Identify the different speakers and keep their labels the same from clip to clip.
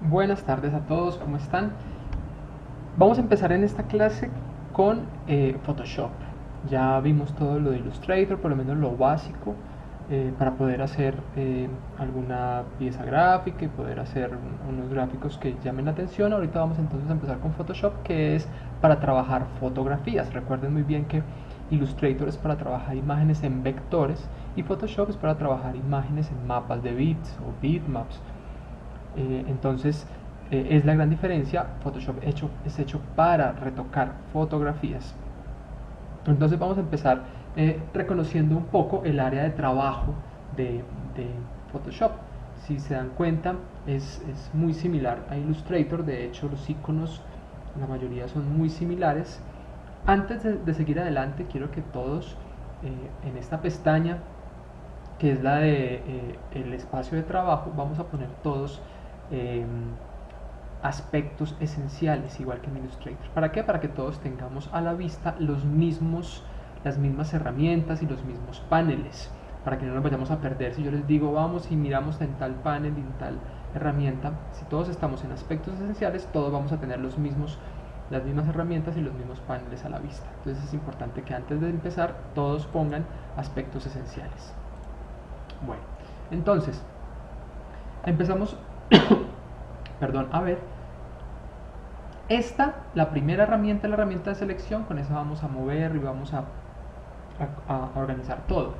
Speaker 1: Buenas tardes a todos, ¿cómo están? Vamos a empezar en esta clase con Photoshop. Ya vimos todo lo de Illustrator, por lo menos lo básico, para poder hacer alguna pieza gráfica y poder hacer unos gráficos que llamen la atención. Ahorita vamos entonces a empezar con Photoshop, que es para trabajar fotografías. Recuerden muy bien que Illustrator es para trabajar imágenes en vectores y Photoshop es para trabajar imágenes en mapas de bits o bitmaps. Entonces es la gran diferencia. Photoshop es hecho para retocar fotografías. Entonces vamos a empezar reconociendo un poco el área de trabajo de Photoshop. Si se dan cuenta, es muy similar a Illustrator. De hecho, los iconos, la mayoría son muy similares. Antes de seguir adelante, quiero que todos en esta pestaña, que es la de el espacio de trabajo, vamos a poner todos eh, aspectos esenciales, igual que en Illustrator. ¿Para qué? Para que todos tengamos a la vista las mismas herramientas y los mismos paneles, para que no nos vayamos a perder. Si yo les digo vamos y miramos en tal panel y en tal herramienta, si todos estamos en aspectos esenciales, todos vamos a tener las mismas herramientas y los mismos paneles a la vista. Entonces es importante que antes de empezar todos pongan aspectos esenciales. Bueno, entonces empezamos perdón, a ver. La primera herramienta, la herramienta de selección, con esa vamos a mover y vamos a organizar todo.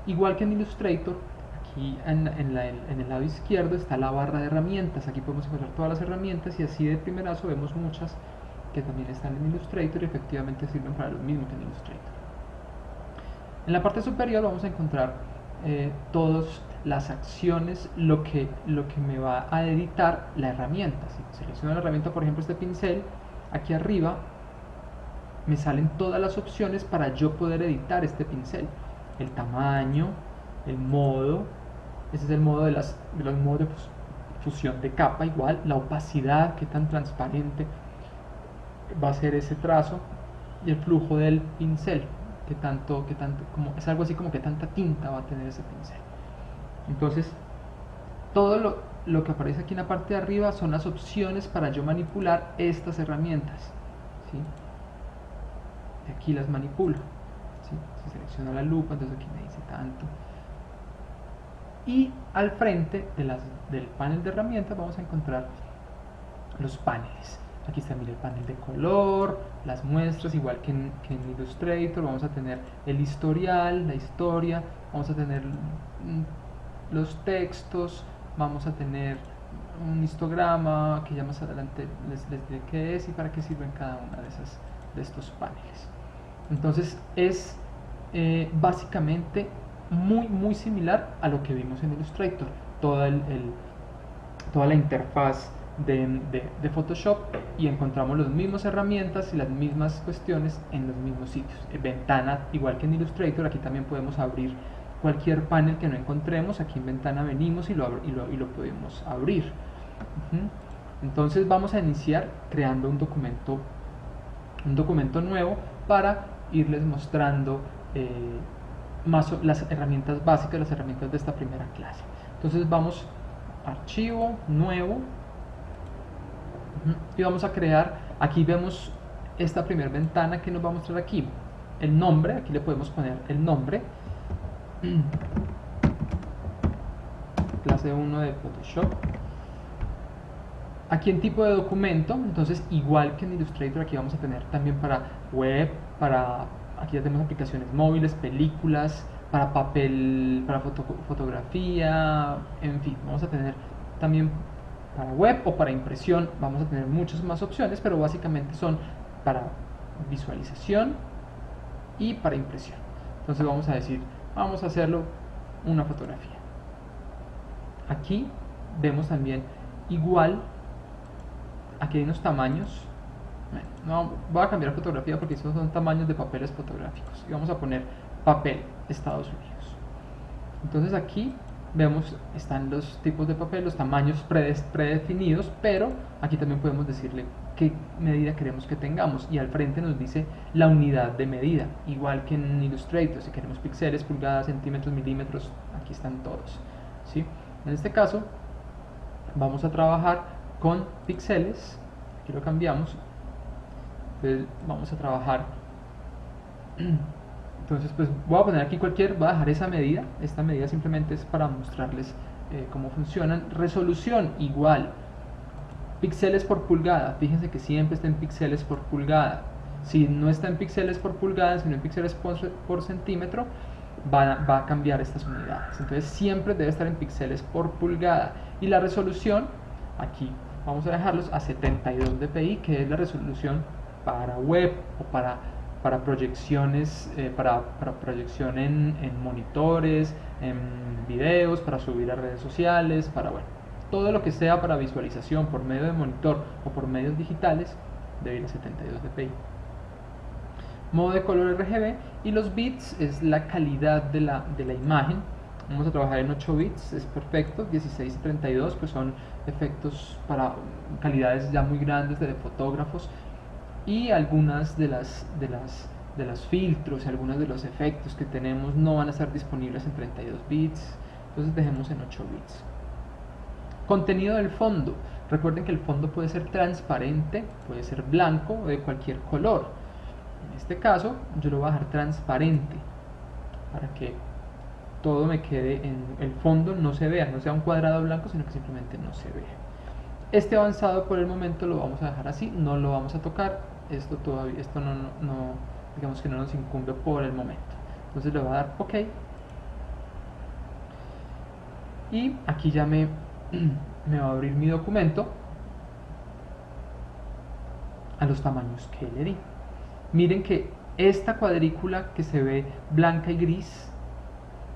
Speaker 1: Igual que en Illustrator, aquí en el lado izquierdo está la barra de herramientas. Aquí podemos encontrar todas las herramientas y así de primerazo vemos muchas que también están en Illustrator y efectivamente sirven para lo mismo que en Illustrator. En la parte superior vamos a encontrar todas las acciones, lo que me va a editar la herramienta. Si selecciono la herramienta, por ejemplo este pincel, aquí arriba me salen todas las opciones para yo poder editar este pincel. El tamaño, el modo, ese es el modo de los modos de fusión de capa, igual, la opacidad, qué tan transparente va a ser ese trazo, y el flujo del pincel, que tanto, como, es algo así como que tanta tinta va a tener ese pincel. Entonces, todo lo que aparece aquí en la parte de arriba son las opciones para yo manipular estas herramientas, ¿sí? Y aquí las manipulo, ¿sí? Si selecciono la lupa, entonces aquí me dice tanto. Y al frente del panel de herramientas vamos a encontrar los paneles. Aquí está, mira, el panel de color, las muestras, igual que en Illustrator. Vamos a tener el historial, la historia, vamos a tener los textos, vamos a tener un histograma que ya más adelante les diré qué es y para qué sirven cada una de estos paneles. Entonces es básicamente muy similar a lo que vimos en Illustrator. Toda la interfaz de Photoshop, y encontramos las mismas herramientas y las mismas cuestiones en los mismos sitios. Ventana, igual que en Illustrator, aquí también podemos abrir cualquier panel que no encontremos. Aquí en ventana venimos y lo podemos abrir. Entonces vamos a iniciar creando un documento nuevo para irles mostrando más las herramientas básicas, las herramientas de esta primera clase. Entonces vamos a archivo, nuevo, y vamos a crear. Aquí vemos esta primera ventana que nos va a mostrar aquí el nombre. Aquí le podemos poner el nombre, clase 1 de Photoshop. Aquí en tipo de documento, entonces igual que en Illustrator, aquí vamos a tener también para web, aquí ya tenemos aplicaciones móviles, películas, para papel, para fotografía, en fin, vamos a tener también para web o para impresión. Vamos a tener muchas más opciones, pero básicamente son para visualización y para impresión. Entonces vamos a decir, vamos a hacerlo una fotografía. Aquí vemos también igual, aquí hay unos tamaños. No voy a cambiar fotografía porque estos son tamaños de papeles fotográficos, y vamos a poner papel Estados Unidos. Entonces aquí vemos, están los tipos de papel, los tamaños predefinidos, pero aquí también podemos decirle qué medida queremos que tengamos, y al frente nos dice la unidad de medida, igual que en Illustrator. Si queremos píxeles, pulgadas, centímetros, milímetros, aquí están todos, ¿sí? En este caso vamos a trabajar con píxeles. Aquí lo cambiamos. Entonces vamos a trabajar. Entonces pues voy a poner aquí voy a dejar esa medida. Esta medida simplemente es para mostrarles cómo funcionan. Resolución igual. Píxeles por pulgada. Fíjense que siempre está en píxeles por pulgada. Si no está en píxeles por pulgada, sino en píxeles por centímetro, va a cambiar estas unidades. Entonces siempre debe estar en píxeles por pulgada. Y la resolución, aquí vamos a dejarlos a 72 dpi, que es la resolución para web o para proyecciones, para proyección en monitores, en videos, para subir a redes sociales, para todo lo que sea para visualización por medio de monitor o por medios digitales debe ir a 72 dpi. Modo de color RGB, y los bits es la calidad de la imagen. Vamos a trabajar en 8 bits, es perfecto. 16 y 32 pues son efectos para calidades ya muy grandes de fotógrafos, y algunas de los filtros y algunos de los efectos que tenemos no van a estar disponibles en 32 bits, entonces dejemos en 8 bits. Contenido del fondo. Recuerden que el fondo puede ser transparente, puede ser blanco o de cualquier color. En este caso yo lo voy a dejar transparente para que todo me quede en el fondo, no se vea, no sea un cuadrado blanco, sino que simplemente no se vea. Este avanzado por el momento lo vamos a dejar así, no lo vamos a tocar. Esto no digamos que no nos incumbe por el momento. Entonces le voy a dar OK. Y aquí ya me va a abrir mi documento a los tamaños que le di. Miren que esta cuadrícula que se ve blanca y gris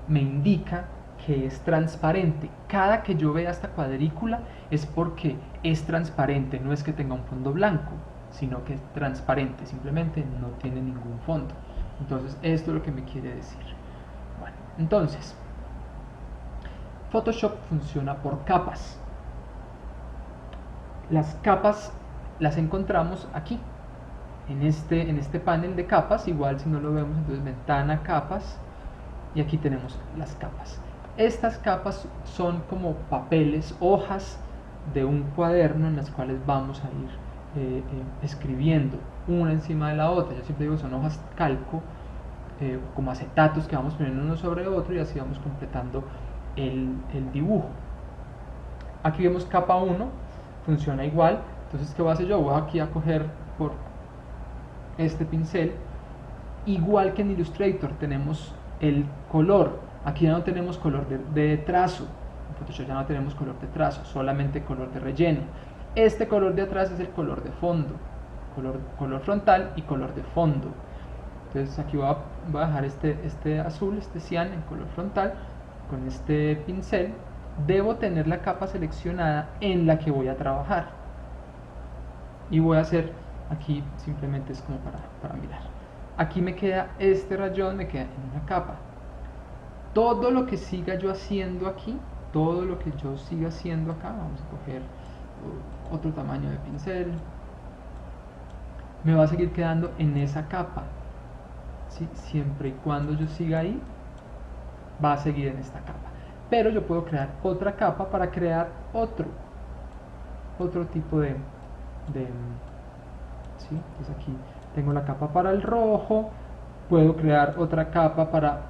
Speaker 1: me indica que es transparente. Cada que yo vea esta cuadrícula es porque es transparente, no es que tenga un fondo blanco, sino que es transparente, simplemente no tiene ningún fondo. Entonces esto es lo que me quiere decir. Bueno, entonces Photoshop funciona por capas. Las capas las encontramos aquí en este panel de capas. Igual si no lo vemos, entonces ventana, capas, y aquí tenemos las capas. Estas capas son como papeles, hojas de un cuaderno en las cuales vamos a ir escribiendo una encima de la otra. Yo siempre digo son hojas calco, como acetatos que vamos poniendo uno sobre otro, y así vamos completando el dibujo. Aquí vemos capa 1, funciona igual. Entonces, ¿qué voy a hacer yo? Voy aquí a coger por este pincel. Igual que en Illustrator tenemos el color. Aquí ya no tenemos color de trazo. En Photoshop ya no tenemos color de trazo, solamente color de relleno. Este color de atrás es el color de fondo, color frontal y color de fondo. Entonces aquí voy a dejar este azul, este cian en color frontal. Con este pincel debo tener la capa seleccionada en la que voy a trabajar, y voy a hacer aquí, simplemente es como para mirar. Aquí me queda este rayón, me queda en una capa. Todo lo que siga yo haciendo aquí, todo lo que yo siga haciendo acá, vamos a coger otro tamaño de pincel, me va a seguir quedando en esa capa, ¿sí? Siempre y cuando yo siga ahí, va a seguir en esta capa. Pero yo puedo crear otra capa para crear otro tipo de ¿sí? Entonces aquí tengo la capa para el rojo, puedo crear otra capa para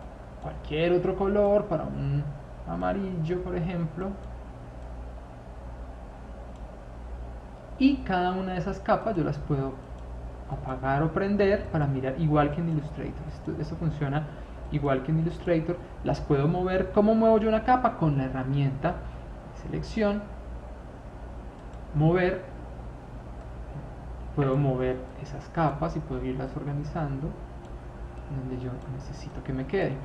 Speaker 1: cualquier otro color, para un amarillo por ejemplo, y cada una de esas capas yo las puedo apagar o prender para mirar, igual que en Illustrator. Esto funciona igual que en Illustrator. Las puedo mover. ¿Cómo muevo yo una capa? Con la herramienta selección, mover. Puedo mover esas capas y puedo irlas organizando donde yo necesito que me quede.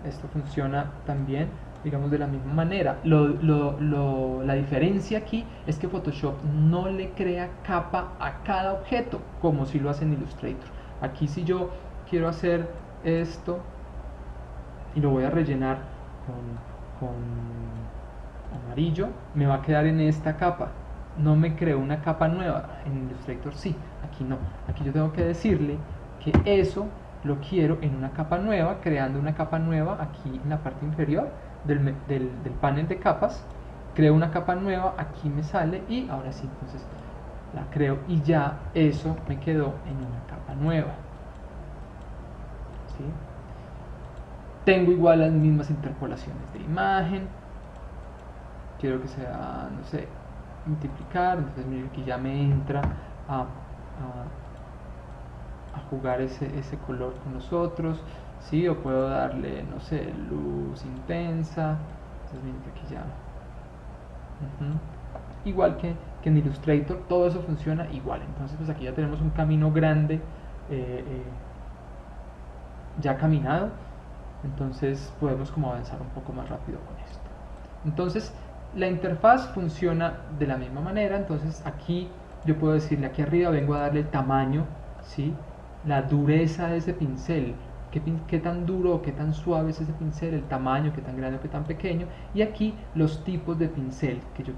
Speaker 1: Esto funciona también, digamos, de la misma manera. La diferencia aquí es que Photoshop no le crea capa a cada objeto como si lo hace en Illustrator. Aquí, si yo quiero hacer esto y lo voy a rellenar con amarillo, me va a quedar en esta capa. No me creo una capa nueva. En Illustrator sí, aquí no. Aquí yo tengo que decirle que eso lo quiero en una capa nueva, creando una capa nueva aquí en la parte inferior del panel de capas, creo una capa nueva, aquí me sale y ahora sí, entonces la creo y ya eso me quedó en una capa nueva. ¿Sí? Tengo igual las mismas interpolaciones de imagen. Quiero que sea, no sé, multiplicar. Entonces mire que ya me entra a jugar ese color con nosotros. ¿Sí? O puedo darle, no sé, luz intensa. Entonces mire que aquí ya... Igual que en Illustrator, todo eso funciona igual. Entonces pues aquí ya tenemos un camino grande ya caminado. Entonces podemos como avanzar un poco más rápido con esto. Entonces la interfaz funciona de la misma manera. Entonces aquí yo puedo decirle, aquí arriba vengo a darle el tamaño, ¿sí? La dureza de ese pincel, qué tan duro o qué tan suave es ese pincel, el tamaño, qué tan grande o qué tan pequeño, y aquí los tipos de pincel que yo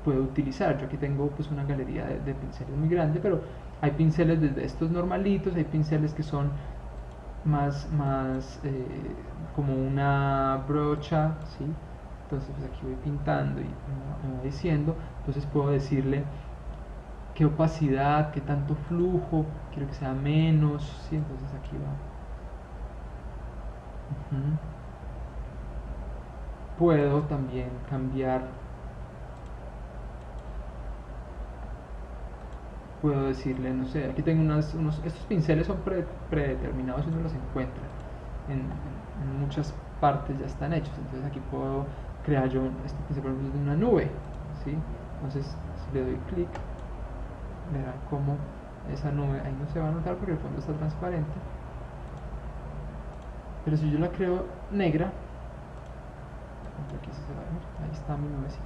Speaker 1: puedo utilizar. Yo aquí tengo pues una galería de pinceles muy grande, pero hay pinceles desde estos normalitos, hay pinceles que son más como una brocha, ¿sí? Entonces pues aquí voy pintando y me va diciendo. Entonces puedo decirle qué opacidad, qué tanto flujo, quiero que sea menos, ¿sí? Entonces aquí va. Puedo también cambiar, puedo decirle, no sé, aquí tengo estos pinceles son predeterminados y uno los encuentra en muchas partes, ya están hechos. Entonces aquí puedo crear yo este pincel por ejemplo de una nube, ¿sí? Entonces si le doy clic, verán cómo esa nube ahí no se va a notar porque el fondo está transparente, pero si yo la creo negra, aquí sí se va a ver, ahí está mi nubecita.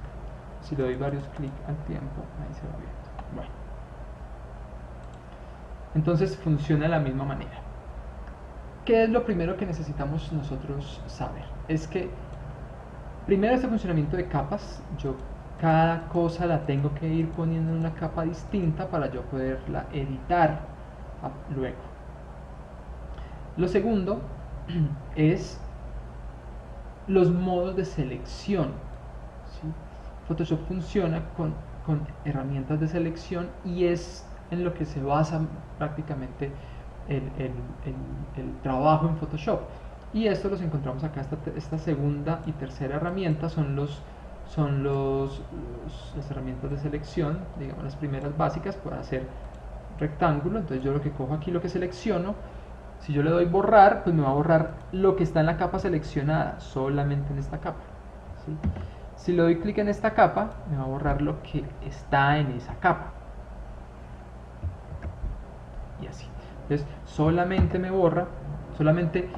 Speaker 1: Si le doy varios clics al tiempo, ahí se va viendo. Bueno, entonces funciona de la misma manera. ¿Qué es lo primero que necesitamos nosotros saber? Es que primero este funcionamiento de capas, yo cada cosa la tengo que ir poniendo en una capa distinta para yo poderla editar luego. Lo segundo es los modos de selección, ¿sí? Photoshop funciona con herramientas de selección y es en lo que se basa prácticamente el trabajo en Photoshop. Y esto los encontramos acá, esta segunda y tercera herramienta son las herramientas de selección, digamos las primeras básicas para hacer rectángulo. Entonces yo lo que cojo aquí, lo que selecciono, si yo le doy borrar, pues me va a borrar lo que está en la capa seleccionada, solamente en esta capa, ¿sí? Si le doy clic en esta capa, me va a borrar lo que está en esa capa. Y así. Entonces solamente me borra, solamente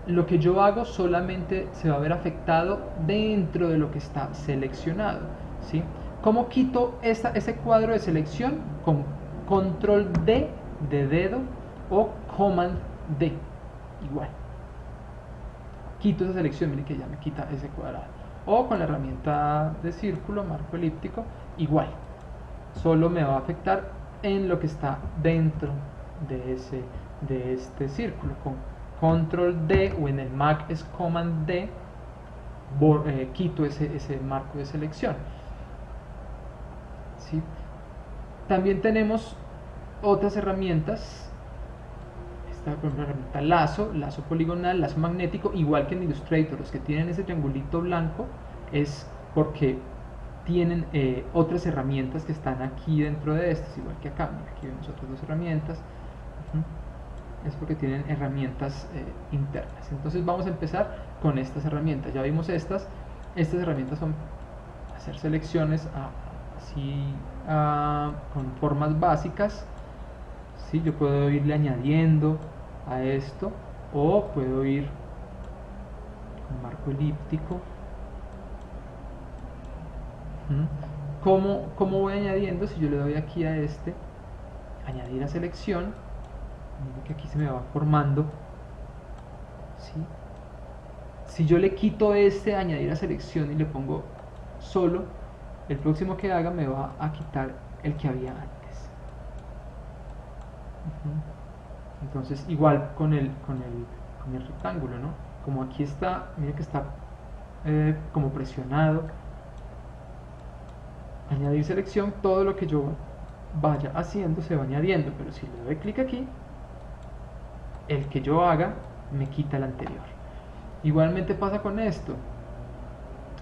Speaker 1: lo que yo hago solamente se va a ver afectado dentro de lo que está seleccionado, ¿sí? ¿Cómo quito ese cuadro de selección? Con control D de dedo o command D, igual. Quito esa selección, miren que ya me quita ese cuadrado. O con la herramienta de círculo, marco elíptico, igual. Solo me va a afectar en lo que está dentro de este círculo. Con control D o en el Mac es command D, quito ese marco de selección, ¿sí? También tenemos otras herramientas. Esta, por ejemplo, la herramienta lazo poligonal, lazo magnético, igual que en Illustrator. Los que tienen ese triangulito blanco es porque tienen otras herramientas que están aquí dentro de estas, igual que acá. Aquí vemos otras dos herramientas. Es porque tienen herramientas internas. Entonces vamos a empezar con estas herramientas. Ya vimos estas herramientas son hacer selecciones así con formas básicas, ¿sí? Yo puedo irle añadiendo a esto o puedo ir con marco elíptico. ¿Cómo voy añadiendo? Si yo le doy aquí a añadir a selección, que aquí se me va formando, ¿sí? Si yo le quito añadir a selección y le pongo solo, el próximo que haga me va a quitar el que había antes. Entonces igual con el rectángulo, ¿no? Como aquí está, mira que está como presionado, añadir selección, todo lo que yo vaya haciendo se va añadiendo, pero si le doy clic aquí, el que yo haga me quita el anterior. Igualmente pasa con esto,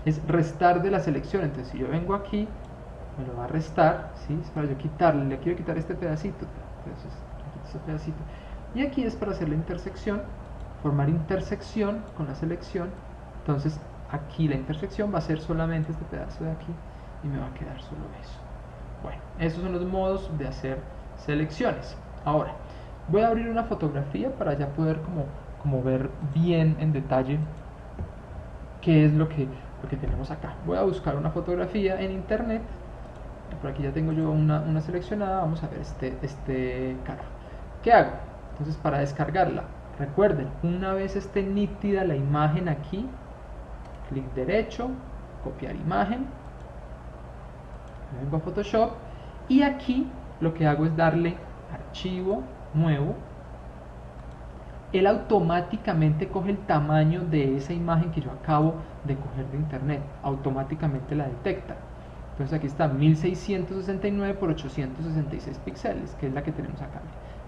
Speaker 1: es restar de la selección. Entonces si yo vengo aquí, me lo va a restar, ¿sí? Es para yo quitarle, le quiero quitar este pedacito, entonces le quito este pedacito. Y aquí es para hacer la intersección, formar intersección con la selección. Entonces aquí la intersección va a ser solamente este pedazo de aquí y me va a quedar solo eso. Bueno, esos son los modos de hacer selecciones. Ahora, voy a abrir una fotografía para ya poder como ver bien en detalle qué es lo que tenemos acá. Voy a buscar una fotografía en internet. Por aquí ya tengo yo una seleccionada. Vamos a ver este carro. ¿Qué hago? Entonces, para descargarla, recuerden, una vez esté nítida la imagen aquí, clic derecho, copiar imagen, vengo a Photoshop y aquí lo que hago es darle archivo nuevo. Él automáticamente coge el tamaño de esa imagen que yo acabo de coger de internet, automáticamente la detecta. Entonces aquí está 1669 por 866 píxeles, que es la que tenemos acá.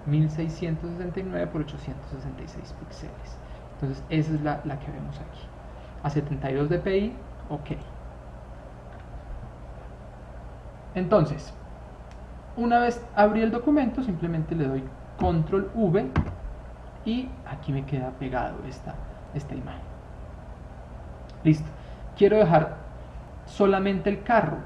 Speaker 1: 1669 por 866 píxeles. Entonces esa es la que vemos aquí. A 72 dpi, ok. Entonces, una vez abrí el documento, simplemente le doy control V y aquí me queda pegado esta imagen. Listo. Quiero dejar solamente el carro,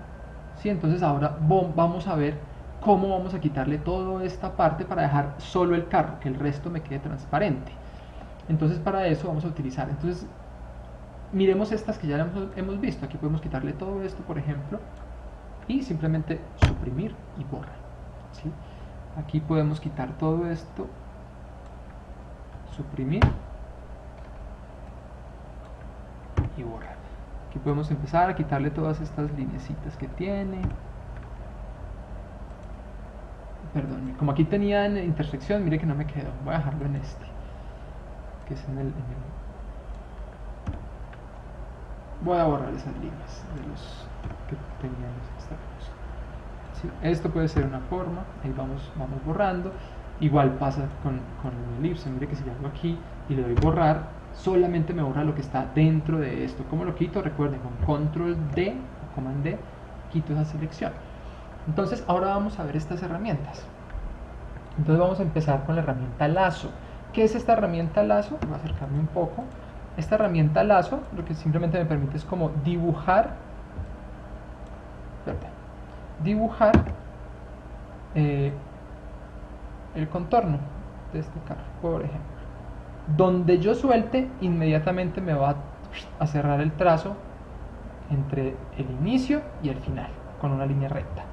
Speaker 1: ¿sí? Entonces ahora vamos a ver cómo vamos a quitarle toda esta parte para dejar solo el carro, que el resto me quede transparente. Entonces para eso vamos a utilizar, entonces miremos estas que ya hemos visto. Aquí podemos quitarle todo esto, por ejemplo, y simplemente suprimir y borrar, ¿sí? Aquí podemos quitar todo esto, suprimir y borrar. Aquí podemos empezar a quitarle todas estas lineecitas que tiene. Perdón, como aquí tenía en intersección, mire que no me quedó. Voy a dejarlo en este, que es en el... Voy a borrar esas líneas de los que teníamos externos. ¿Sí? Esto puede ser una forma, ahí vamos borrando. Igual pasa con el elipse. Mire que si yo hago aquí y le doy borrar, solamente me borra lo que está dentro de esto. ¿Cómo lo quito? Recuerden, con control D o command D quito esa selección. Entonces ahora vamos a ver estas herramientas. Entonces vamos a empezar con la herramienta lazo. ¿Qué es esta herramienta lazo? Voy a acercarme un poco. Esta herramienta lazo lo que simplemente me permite es como dibujar el contorno de este carro, por ejemplo. Donde yo suelte, inmediatamente me va a cerrar el trazo entre el inicio y el final, con una línea recta.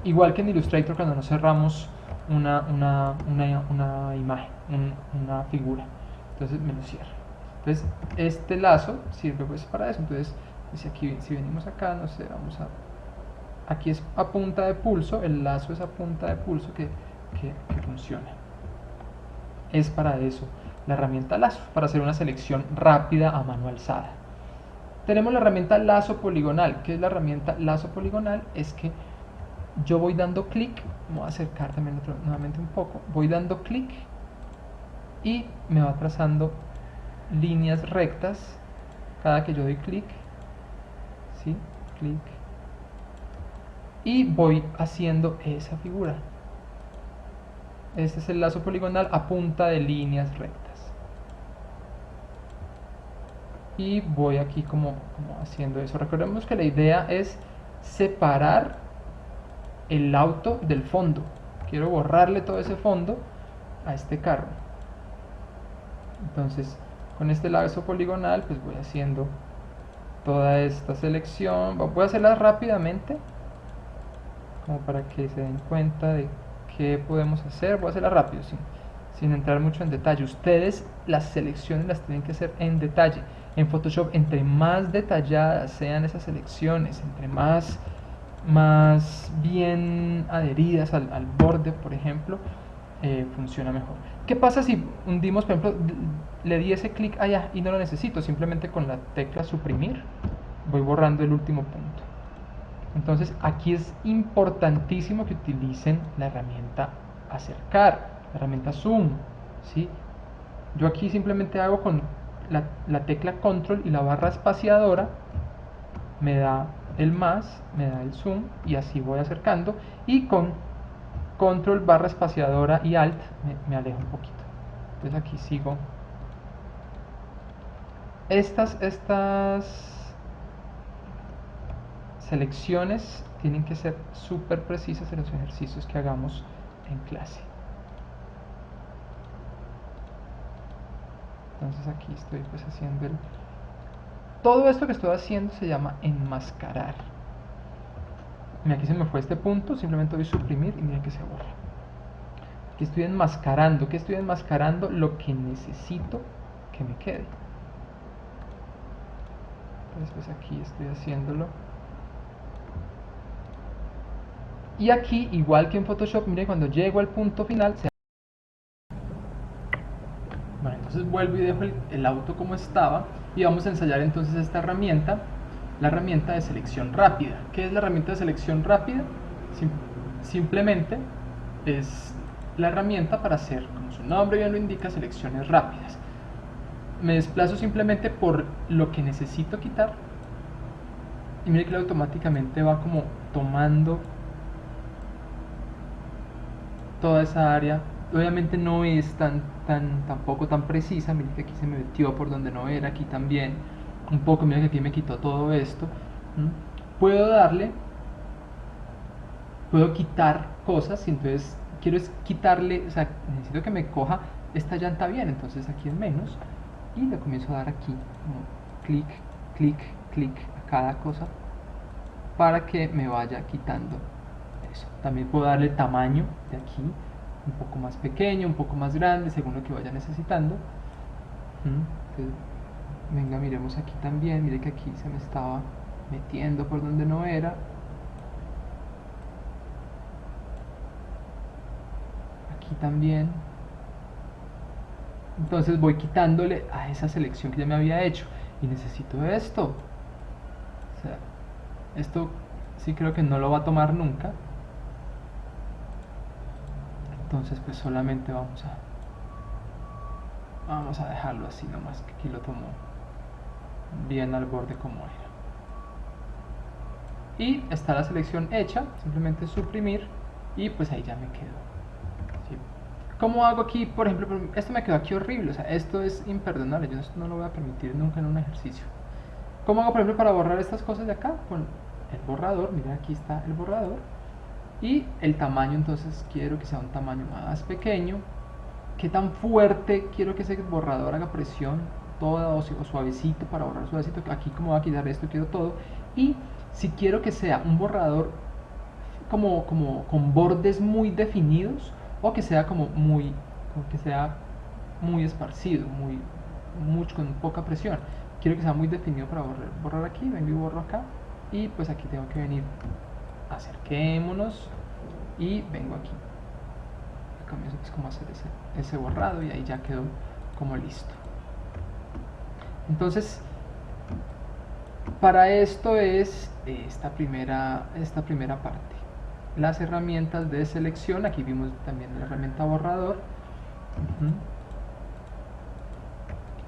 Speaker 1: Igual que en Illustrator cuando nos cerramos una imagen, una figura. Entonces me lo cierra. Entonces este lazo sirve pues para eso. Entonces si venimos acá, no sé, vamos a... Aquí es a punta de pulso, el lazo es a punta de pulso que funciona. Es para eso la herramienta lazo, para hacer una selección rápida a mano alzada. Tenemos la herramienta lazo poligonal. ¿Qué es la herramienta lazo poligonal? Es que yo voy dando clic, me voy a acercar también nuevamente un poco, voy dando clic y me va trazando líneas rectas cada que yo doy clic, ¿sí? Clic, y voy haciendo esa figura. Este es el lazo poligonal a punta de líneas rectas. Y voy aquí como haciendo eso. Recordemos que la idea es separar el auto del fondo. Quiero borrarle todo ese fondo a este carro. Entonces, con este lazo poligonal, pues voy haciendo toda esta selección. Voy a hacerla rápidamente, como para que se den cuenta de qué podemos hacer. Voy a hacerla rápido, sin entrar mucho en detalle. Ustedes las selecciones las tienen que hacer en detalle. En Photoshop, entre más detalladas sean esas selecciones, entre más bien adheridas al borde, por ejemplo, funciona mejor. ¿Qué pasa si hundimos, por ejemplo, le di ese clic allá y no lo necesito? Simplemente con la tecla suprimir voy borrando el último punto. Entonces aquí es importantísimo que utilicen la herramienta acercar, la herramienta zoom, ¿sí? Yo aquí simplemente hago con la tecla control y la barra espaciadora, me da el más, me da el zoom y así voy acercando, y con control barra espaciadora y alt me alejo un poquito. Entonces aquí sigo. Estas selecciones tienen que ser súper precisas en los ejercicios que hagamos en clase. Entonces aquí estoy pues haciendo todo esto que estoy haciendo se llama enmascarar. Mira, aquí se me fue este punto, simplemente doy suprimir y miren que se borra. Aquí estoy enmascarando. ¿Qué estoy enmascarando? Lo que necesito que me quede. Entonces pues aquí estoy haciéndolo. Y aquí, igual que en Photoshop, miren, cuando llego al punto final se... Bueno, entonces vuelvo y dejo el auto como estaba y vamos a ensayar entonces esta herramienta, la herramienta de selección rápida. ¿Qué es la herramienta de selección rápida? Simplemente es la herramienta para hacer, como su nombre bien lo indica, selecciones rápidas. Me desplazo simplemente por lo que necesito quitar y mire que automáticamente va como tomando toda esa área. Obviamente no es tampoco tan precisa. Mira que aquí se me metió por donde no era, aquí también un poco, mira que aquí me quitó todo esto. Puedo puedo quitar cosas, y entonces quiero es quitarle, o sea, necesito que me coja esta llanta bien, entonces aquí en menos y le comienzo a dar aquí como clic, clic, clic a cada cosa para que me vaya quitando eso. También puedo darle tamaño de aquí, un poco más pequeño, un poco más grande, según lo que vaya necesitando. Entonces, venga, miremos aquí también, mire que aquí se me estaba metiendo por donde no era. Aquí también. Entonces voy quitándole a esa selección que ya me había hecho. Y necesito esto. O sea, esto sí creo que no lo va a tomar nunca. Entonces pues solamente vamos a dejarlo así nomás, que aquí lo tomó bien al borde como era. Y está la selección hecha, simplemente suprimir y pues ahí ya me quedó. ¿Sí? ¿Cómo hago aquí? Por ejemplo, esto me quedó aquí horrible, o sea, esto es imperdonable, yo no lo voy a permitir nunca en un ejercicio. ¿Cómo hago, por ejemplo, para borrar estas cosas de acá? Con el borrador, mira, aquí está el borrador. Y el tamaño, entonces quiero que sea un tamaño más pequeño. ¿Qué tan fuerte quiero que ese borrador haga presión? Toda o suavecito, para borrar suavecito. Aquí como voy a quitar esto, quiero todo. Y si quiero que sea un borrador como con bordes muy definidos, o que sea como que sea muy esparcido, mucho, con poca presión. Quiero que sea muy definido para borrar aquí, vengo y borro acá. Y pues aquí tengo que venir, acerquémonos y vengo aquí. Comienzo pues como a hacer ese borrado y ahí ya quedó como listo. Entonces, para esto es esta primera parte. Las herramientas de selección, aquí vimos también la herramienta borrador.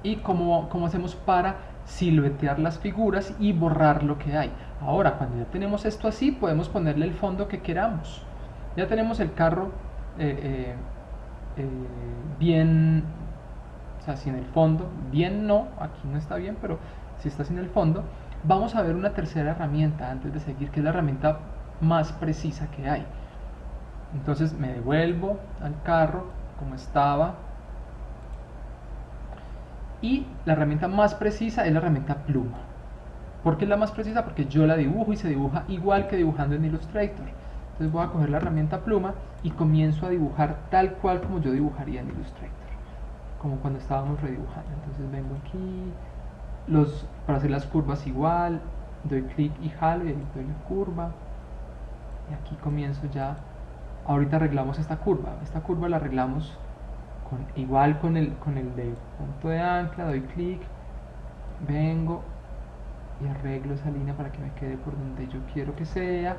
Speaker 1: Y cómo hacemos para siluetear las figuras y borrar lo que hay. Ahora, cuando ya tenemos esto así, podemos ponerle el fondo que queramos. Ya tenemos el carro bien, o sea, sin el fondo. Bien no, aquí no está bien, pero si está sin el fondo. Vamos a ver una tercera herramienta antes de seguir, que es la herramienta más precisa que hay. Entonces me devuelvo al carro como estaba. Y la herramienta más precisa es la herramienta pluma. ¿Por qué es la más precisa? Porque yo la dibujo y se dibuja igual que dibujando en Illustrator. Entonces voy a coger la herramienta pluma y comienzo a dibujar tal cual como yo dibujaría en Illustrator, como cuando estábamos redibujando. Entonces vengo aquí, para hacer las curvas igual, doy clic y jalo y ahí doy la curva. Y aquí comienzo ya. Ahorita arreglamos esta curva la arreglamos igual con el de punto de ancla, doy clic, vengo y arreglo esa línea para que me quede por donde yo quiero que sea.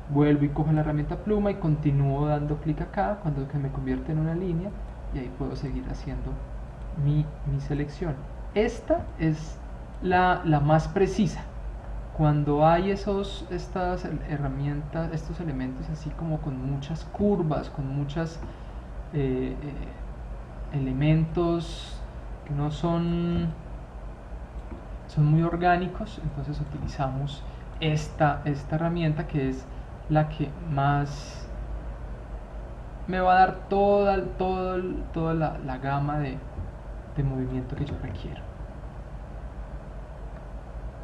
Speaker 1: Vuelvo y cojo la herramienta pluma y continúo dando clic acá cuando me convierte en una línea, y ahí puedo seguir haciendo mi selección. Esta es la más precisa. Cuando hay estas herramientas, estos elementos así como con muchas curvas, con muchos elementos que no son muy orgánicos, entonces utilizamos esta herramienta, que es la que más me va a dar toda la gama de movimiento que yo requiero.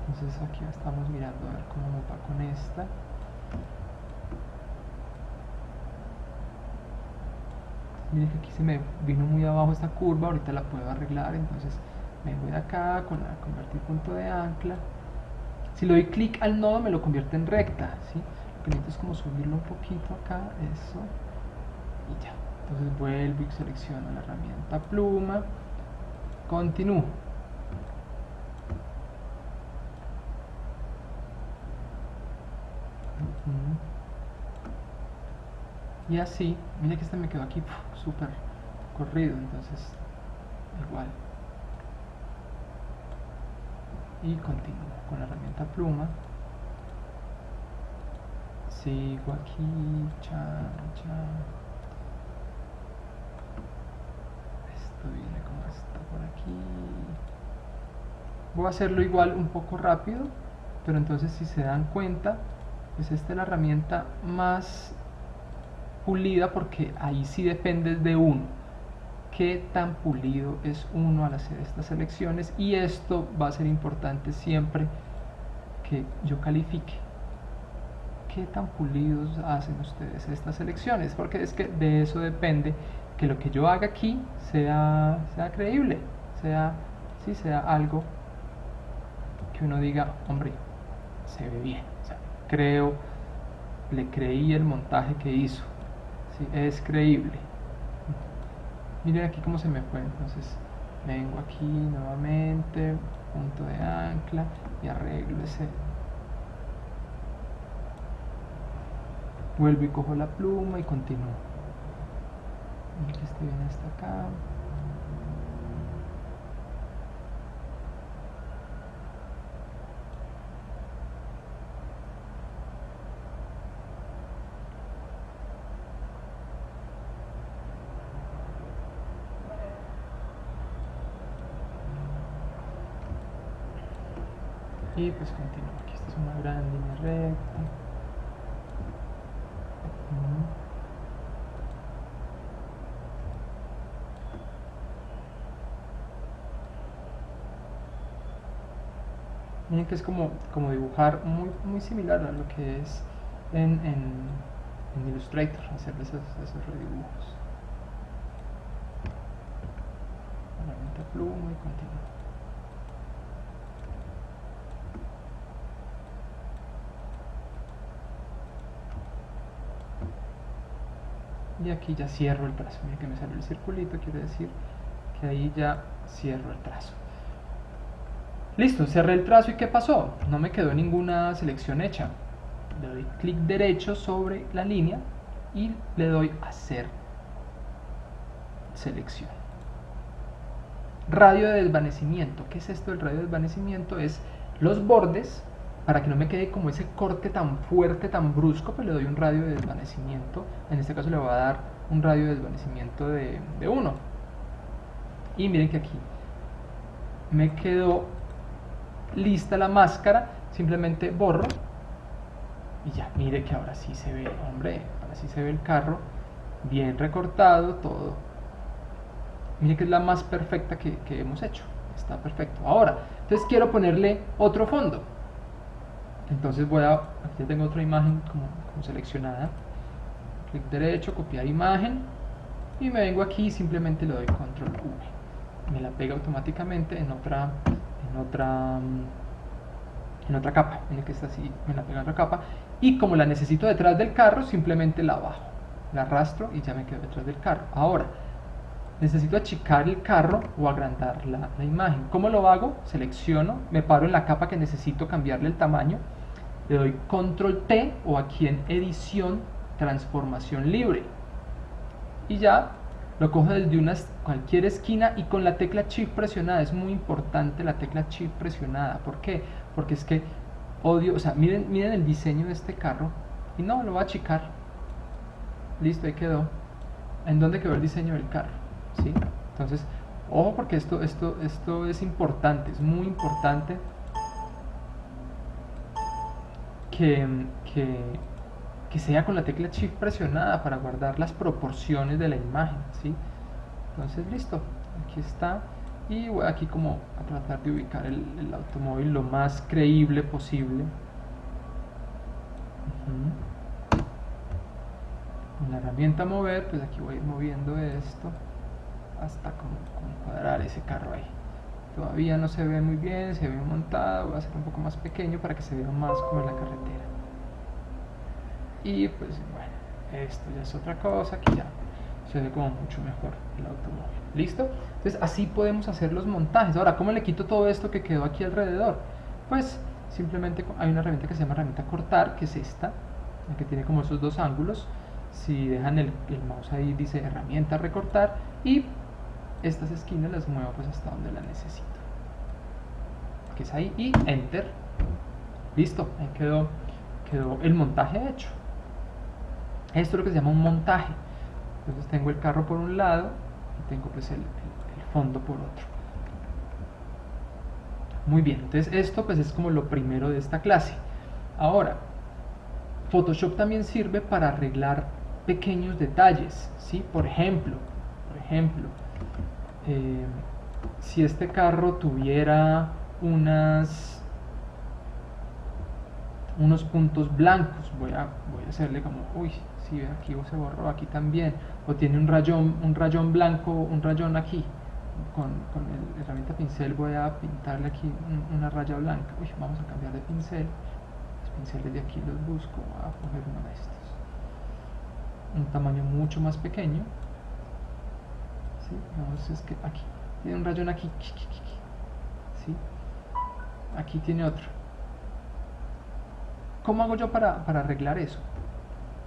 Speaker 1: Entonces aquí estamos mirando a ver cómo nos va con esta. Miren que aquí se me vino muy abajo esta curva, ahorita la puedo arreglar, entonces vengo de acá con la convertir punto de ancla. Si le doy clic al nodo me lo convierte en recta, ¿sí? Lo que necesito es como subirlo un poquito acá, eso, y ya. Entonces vuelvo y selecciono la herramienta pluma, continúo. Y así, mira que este me quedó aquí súper corrido, entonces igual. Y continúo con la herramienta pluma. Sigo aquí, esto viene como está por aquí. Voy a hacerlo igual un poco rápido, pero entonces si se dan cuenta, pues esta es la herramienta más pulida, porque ahí sí depende de uno, qué tan pulido es uno al hacer estas selecciones, y esto va a ser importante siempre que yo califique qué tan pulidos hacen ustedes estas selecciones, porque es que de eso depende que lo que yo haga aquí sea creíble, sea algo que uno diga, hombre, se ve bien, o sea, le creí el montaje que hizo, ¿sí? Es creíble. Miren aquí cómo se me fue, entonces vengo aquí nuevamente, punto de ancla, y arreglo ese. Vuelvo y cojo la pluma y continúo. Aquí estoy bien hasta acá. Y pues continúo. Aquí esta es una gran línea recta. Miren que es como dibujar muy similar a lo que es en Illustrator, hacer esos redibujos. Herramienta pluma y continúo. Y aquí ya cierro el trazo. Miren que me sale el circulito, quiere decir que ahí ya cierro el trazo. Listo, cerré el trazo, y ¿qué pasó? No me quedó ninguna selección hecha. Le doy clic derecho sobre la línea y le doy hacer selección. Radio de desvanecimiento. ¿Qué es esto del radio de desvanecimiento? Es los bordes, para que no me quede como ese corte tan fuerte, tan brusco, pues le doy un radio de desvanecimiento. En este caso le voy a dar un radio de desvanecimiento de 1. Y miren que aquí me quedó lista la máscara, simplemente borro y ya, mire que ahora sí se ve, hombre, ahora sí se ve el carro bien recortado, todo. Mire que es la más perfecta que hemos hecho, está perfecto. Ahora, entonces quiero ponerle otro fondo, entonces aquí tengo otra imagen como seleccionada, clic derecho, copiar imagen, y me vengo aquí y simplemente le doy control V, me la pega automáticamente en otra capa. Miren que está así, me la pega en otra capa, y como la necesito detrás del carro, simplemente la bajo, la arrastro y ya me quedo detrás del carro. Ahora, necesito achicar el carro o agrandar la imagen. ¿Cómo lo hago? Selecciono, me paro en la capa que necesito cambiarle el tamaño, le doy control T o aquí en edición, transformación libre, y ya lo cojo desde cualquier esquina y con la tecla Shift presionada. Es muy importante la tecla Shift presionada. ¿Por qué? Porque es que odio, o sea, miren el diseño de este carro y no, lo voy a achicar. Listo, ahí quedó. ¿En dónde quedó el diseño del carro? ¿Sí? Entonces, ojo, porque esto es importante, es muy importante que sea con la tecla Shift presionada para guardar las proporciones de la imagen, ¿sí? Entonces, listo, aquí está. Y voy aquí como a tratar de ubicar el automóvil lo más creíble posible. Con la herramienta mover, pues aquí voy a ir moviendo esto hasta como cuadrar ese carro ahí. Todavía no se ve muy bien, se ve montado, voy a hacer un poco más pequeño para que se vea más como en la carretera. Y pues bueno, esto ya es otra cosa que ya se ve como mucho mejor el automóvil. ¿Listo? Entonces así podemos hacer los montajes. Ahora, ¿cómo le quito todo esto que quedó aquí alrededor? Pues simplemente hay una herramienta que se llama herramienta cortar, que es esta, que tiene como esos dos ángulos. Si dejan el mouse ahí dice herramienta recortar, y estas esquinas las muevo pues hasta donde las necesito, que es ahí, y enter. Listo, ahí quedó el montaje hecho. Esto es lo que se llama un montaje. Entonces tengo el carro por un lado y tengo pues el fondo por otro. Muy bien, entonces esto pues es como lo primero de esta clase. Ahora, Photoshop también sirve para arreglar pequeños detalles, ¿sí? Por ejemplo, si este carro tuviera unos puntos blancos, voy a hacerle como, uy, si aquí se borró, aquí también, o tiene un rayón blanco, un rayón aquí, con la herramienta pincel voy a pintarle aquí una raya blanca. Uy, vamos a cambiar de pincel. Los pinceles de aquí los busco, voy a coger uno de estos, un tamaño mucho más pequeño, ¿sí? Vamos, es que aquí tiene un rayón aquí, ¿sí? Aquí tiene otro. ¿Cómo hago yo para arreglar eso?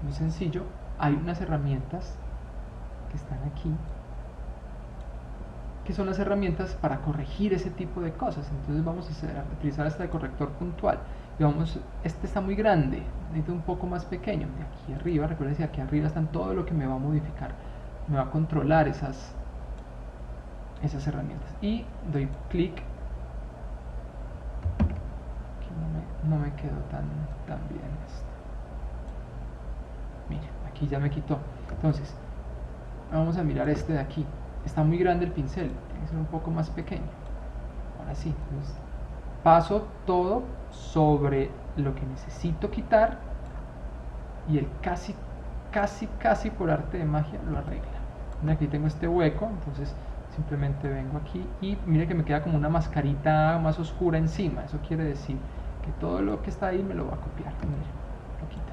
Speaker 1: Muy sencillo, hay unas herramientas que están aquí, que son las herramientas para corregir ese tipo de cosas. Entonces vamos a utilizar este corrector puntual. Y este está muy grande, necesito un poco más pequeño. De aquí arriba, recuerden que aquí arriba están todo lo que me va a modificar, me va a controlar esas herramientas. Y doy clic. No me quedó tan bien esto. Mira, aquí ya me quitó. Entonces, vamos a mirar este de aquí. Está muy grande el pincel, tiene que ser un poco más pequeño. Ahora sí, entonces, paso todo sobre lo que necesito quitar y el casi por arte de magia lo arregla. Mira, aquí tengo este hueco, entonces simplemente vengo aquí y mire que me queda como una mascarita más oscura encima. Eso quiere decir que todo lo que está ahí me lo va a copiar. Mire, lo quita.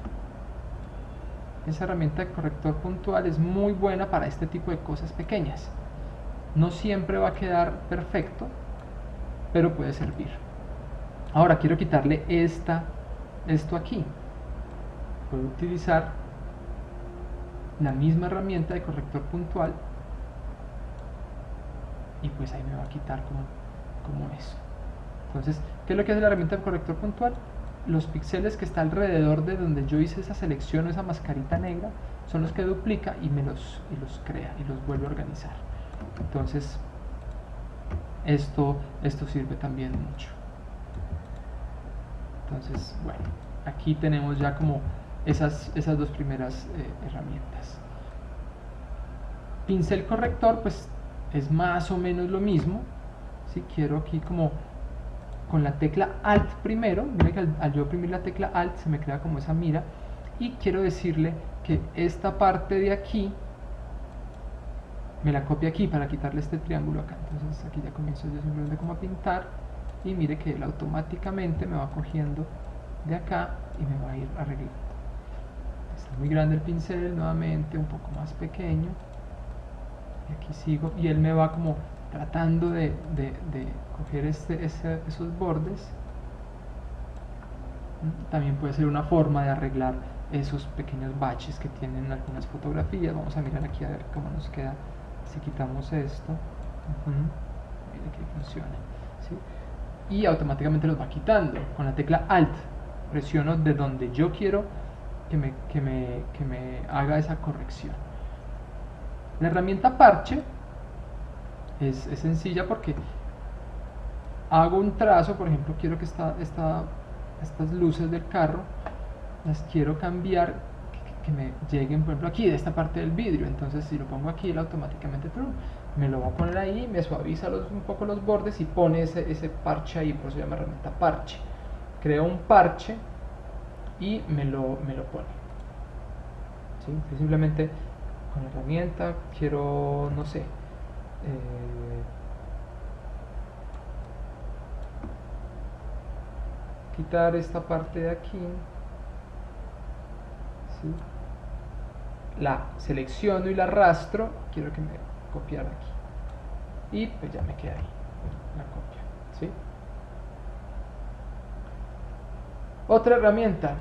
Speaker 1: Esa herramienta de corrector puntual es muy buena para este tipo de cosas pequeñas. No siempre va a quedar perfecto, pero puede servir. Ahora quiero quitarle esto aquí. Puedo utilizar la misma herramienta de corrector puntual y pues ahí me va a quitar como eso. Entonces, ¿qué es lo que hace la herramienta de corrector puntual? Los píxeles que está alrededor de donde yo hice esa selección o esa mascarita negra son los que duplica y los crea y los vuelve a organizar. Entonces, esto sirve también mucho. Entonces, bueno, aquí tenemos ya como esas dos primeras herramientas. Pincel corrector, pues es más o menos lo mismo. Si quiero aquí como con la tecla Alt primero, mira que al yo oprimir la tecla Alt se me crea como esa mira, y quiero decirle que esta parte de aquí me la copia aquí para quitarle este triángulo acá. Entonces aquí ya comienzo yo simplemente como a pintar y mire que él automáticamente me va cogiendo de acá y me va a ir arreglando. Está muy grande el pincel, nuevamente un poco más pequeño. y aquí sigo, y él me va como tratando de coger esos bordes. También puede ser una forma de arreglar esos pequeños baches que tienen algunas fotografías. Vamos a mirar aquí a ver cómo nos queda si quitamos esto. Mira que funciona, ¿sí? Y automáticamente los va quitando. Con la tecla Alt presiono de donde yo quiero que me haga esa corrección. La herramienta parche es sencilla porque hago un trazo. Por ejemplo, quiero que estas luces del carro las quiero cambiar, que me lleguen, por ejemplo, aquí de esta parte del vidrio. Entonces, si lo pongo aquí, él automáticamente me lo va a poner ahí, me suaviza un poco los bordes y pone ese parche ahí. Por eso se llama herramienta parche. Creo un parche y me lo pone, ¿sí? Simplemente con la herramienta quiero, no sé, quitar esta parte de aquí, ¿sí? La selecciono y la arrastro. Quiero que me copiara aquí y pues ya me queda ahí la copia, ¿sí? Otra herramienta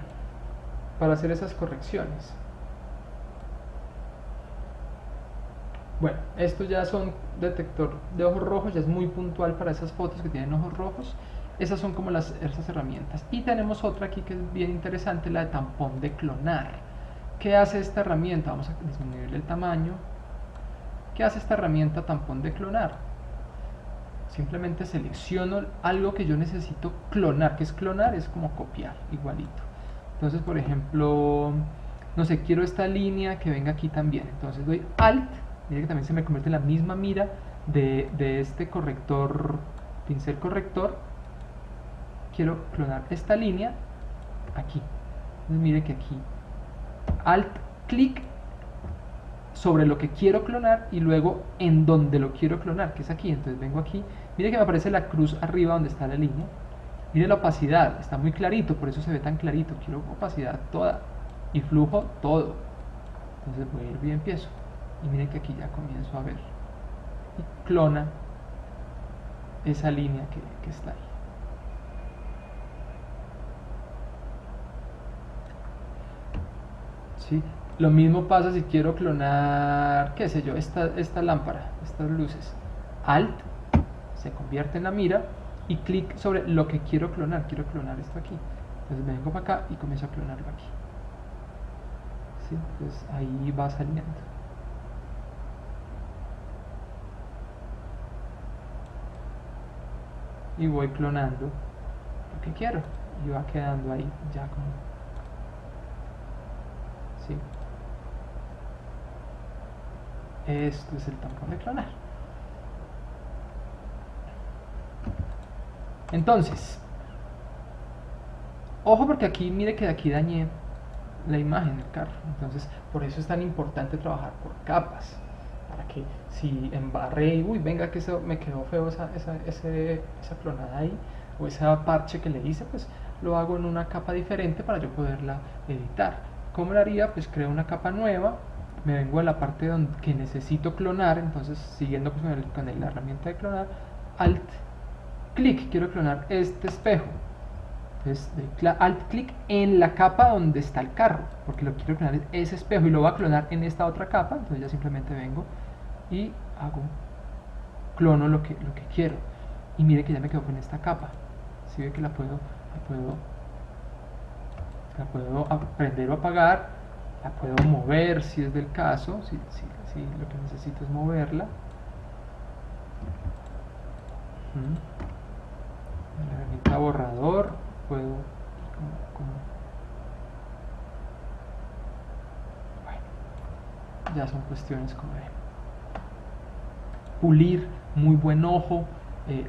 Speaker 1: para hacer esas correcciones. Bueno, estos ya son detector de ojos rojos, ya es muy puntual para esas fotos que tienen ojos rojos. Esas son como esas herramientas. Y tenemos otra aquí que es bien interesante, la de tampón de clonar. ¿Qué hace esta herramienta? Vamos a disminuirle el tamaño. ¿Qué hace esta herramienta tampón de clonar? Simplemente selecciono algo que yo necesito clonar. ¿Qué es clonar? Es como copiar, igualito. Entonces, por ejemplo, no sé, quiero esta línea que venga aquí también. Entonces doy Alt. Mira que también se me convierte en la misma mira de este corrector, pincel corrector. Quiero clonar esta línea aquí. Entonces mire que aquí Alt clic sobre lo que quiero clonar y luego en donde lo quiero clonar, que es aquí. Entonces vengo aquí, mire que me aparece la cruz arriba donde está la línea. Mire la opacidad, está muy clarito, por eso se ve tan clarito. Quiero opacidad toda y flujo todo. Entonces voy a ir y empiezo. Y miren que aquí ya comienzo a ver y clona esa línea que está ahí. ¿Sí? Lo mismo pasa si quiero clonar, qué sé yo, esta lámpara, estas luces. Alt se convierte en la mira y clic sobre lo que quiero clonar. Quiero clonar esto aquí. Entonces me vengo para acá y comienzo a clonarlo aquí. ¿Sí? Entonces ahí va saliendo. Y voy clonando lo que quiero y va quedando ahí ya como, ¿sí? Esto es el tampón de clonar. Entonces, ojo porque aquí, mire que de aquí dañé la imagen del carro. Entonces, por eso es tan importante trabajar por capas. Para que si embarré y, uy, venga que eso me quedó feo esa clonada ahí, o esa parche que le hice, pues lo hago en una capa diferente para yo poderla editar. ¿Cómo lo haría? Pues creo una capa nueva, me vengo a la parte donde, que necesito clonar. Entonces, siguiendo pues con la herramienta de clonar, Alt clic, quiero clonar este espejo. Entonces doy Alt clic en la capa donde está el carro, porque lo quiero clonar ese espejo y lo voy a clonar en esta otra capa. Entonces ya simplemente vengo y clono lo que quiero. Y mire que ya me quedo con esta capa. Si ve que la puedo prender o apagar, la puedo mover si es del caso, si lo que necesito es moverla. La herramienta borrador puedo bueno, ya son cuestiones como de pulir, muy buen ojo,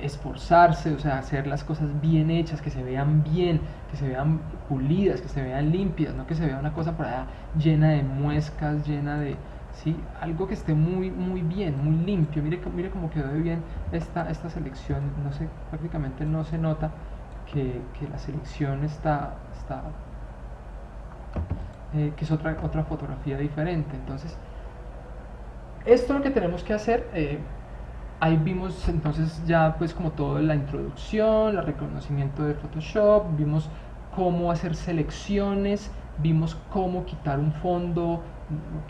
Speaker 1: esforzarse, o sea, hacer las cosas bien hechas, que se vean bien, que se vean pulidas, que se vean limpias, no que se vea una cosa por allá llena de muescas, llena de, ¿sí? Algo que esté muy bien, muy limpio. Mire cómo quedó de bien esta selección. No sé, prácticamente no se nota que la selección está que es otra fotografía diferente. Entonces Esto es lo que tenemos que hacer. Ahí vimos entonces ya pues como toda la introducción, el reconocimiento de Photoshop, vimos cómo hacer selecciones, vimos cómo quitar un fondo,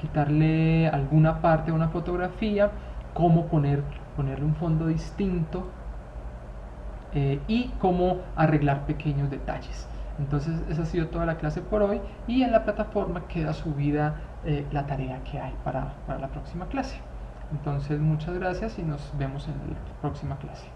Speaker 1: quitarle alguna parte de una fotografía, cómo ponerle un fondo distinto, y cómo arreglar pequeños detalles. Entonces esa ha sido toda la clase por hoy, y en la plataforma queda subida la tarea que hay para la próxima clase. Entonces muchas gracias y nos vemos en la próxima clase.